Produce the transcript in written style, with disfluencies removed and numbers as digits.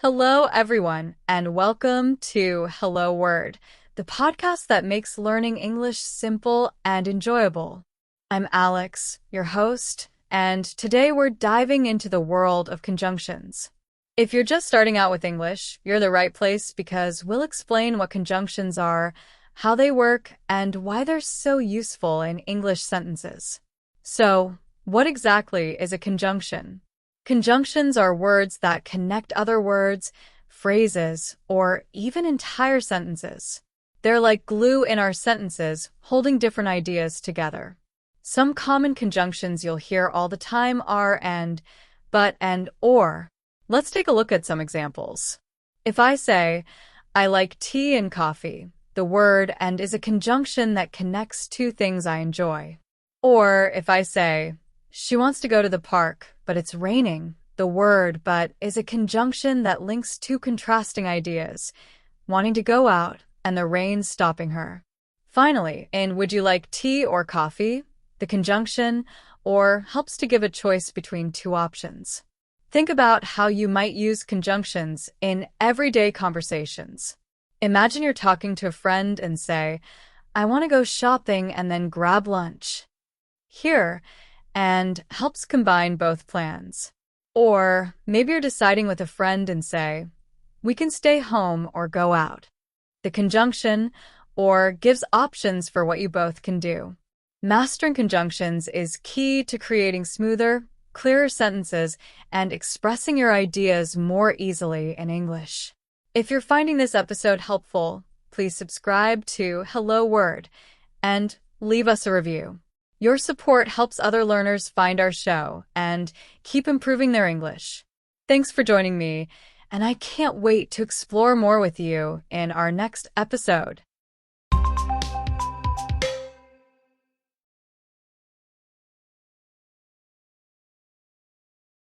Hello, everyone, and welcome to Hello Word, the podcast that makes learning English simple and enjoyable. I'm Alex, your host, and today we're diving into the world of conjunctions. If you're just starting out with English, you're the right place because we'll explain what conjunctions are, how they work, and why they're so useful in English sentences. So, what exactly is a conjunction? Conjunctions are words that connect other words, phrases, or even entire sentences. They're like glue in our sentences, holding different ideas together. Some common conjunctions you'll hear all the time are and, but, and, or. Let's take a look at some examples. If I say, I like tea and coffee, the word and is a conjunction that connects two things I enjoy. Or if I say, she wants to go to the park, but it's raining. The word but is a conjunction that links two contrasting ideas, wanting to go out and the rain stopping her. Finally, in would you like tea or coffee, the conjunction or helps to give a choice between two options. Think about how you might use conjunctions in everyday conversations. Imagine you're talking to a friend and say, I want to go shopping and then grab lunch. Here, and helps combine both plans. Or maybe you're deciding with a friend and say, we can stay home or go out. The conjunction or gives options for what you both can do. Mastering conjunctions is key to creating smoother, clearer sentences and expressing your ideas more easily in English. If you're finding this episode helpful, please subscribe to Hello Word and leave us a review. Your support helps other learners find our show and keep improving their English. Thanks for joining me, and I can't wait to explore more with you in our next episode.